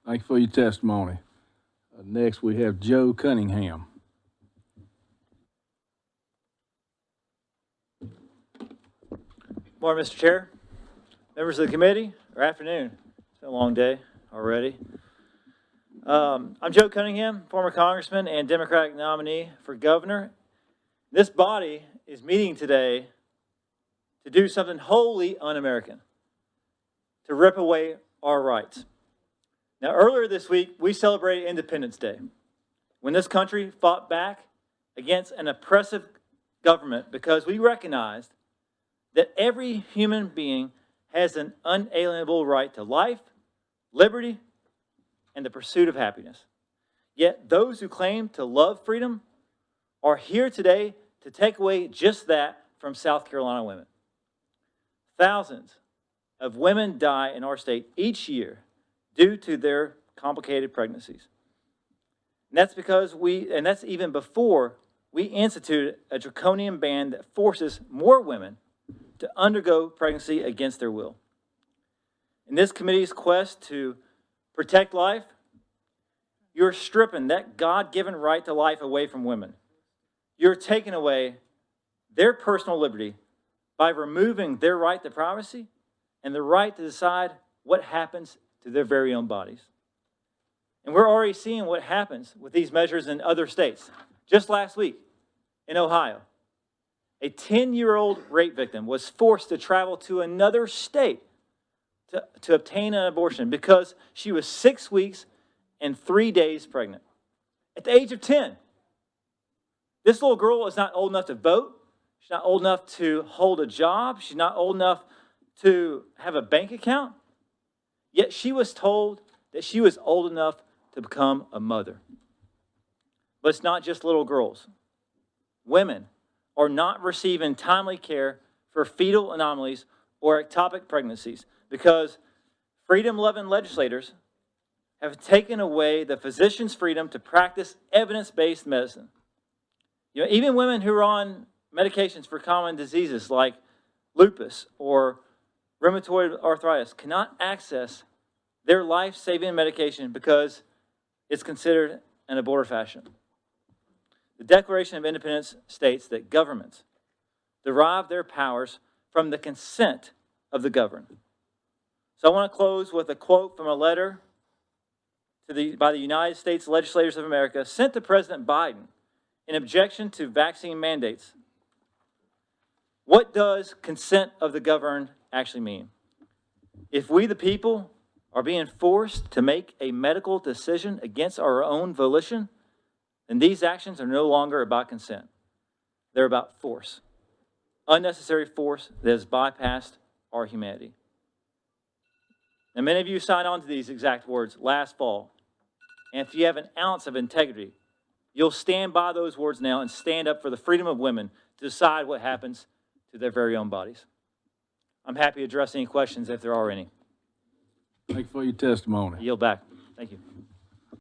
Thank you for your testimony. Next, we have Joe Cunningham. Morning, Mr. Chair, members of the committee, or afternoon. It's been a long day already. I'm Joe Cunningham, former congressman and Democratic nominee for governor. This body is meeting today to do something wholly un-American, to rip away our rights. Now, earlier this week, we celebrated Independence Day, when this country fought back against an oppressive government because we recognized that every human being has an unalienable right to life, liberty, and the pursuit of happiness. Yet those who claim to love freedom are here today to take away just that from South Carolina women. Thousands of women die in our state each year due to their complicated pregnancies. And that's even before we instituted a draconian ban that forces more women to undergo pregnancy against their will. In this committee's quest to protect life, you're stripping that God-given right to life away from women. You're taking away their personal liberty by removing their right to privacy and the right to decide what happens to their very own bodies. And we're already seeing what happens with these measures in other states. Just last week in Ohio, a 10-year-old rape victim was forced to travel to another state to obtain an abortion because she was 6 weeks and 3 days pregnant. At the age of 10, this little girl is not old enough to vote. She's not old enough to hold a job. She's not old enough to have a bank account. Yet she was told that she was old enough to become a mother. But it's not just little girls. Women are not receiving timely care for fetal anomalies or ectopic pregnancies because freedom-loving legislators have taken away the physician's freedom to practice evidence-based medicine. Even women who are on medications for common diseases like lupus or rheumatoid arthritis cannot access their life-saving medication because it's considered an abortifacient. The Declaration of Independence states that governments derive their powers from the consent of the governed. So I want to close with a quote from a letter by the United States Legislators of America sent to President Biden in objection to vaccine mandates. What does consent of the governed actually mean? If we, the people, are being forced to make a medical decision against our own volition, then these actions are no longer about consent. They're about force. Unnecessary force that has bypassed our humanity. And many of you signed on to these exact words last fall. And if you have an ounce of integrity, you'll stand by those words now and stand up for the freedom of women to decide what happens to their very own bodies. I'm happy to address any questions if there are any. Thank you for your testimony. I yield back. Thank you.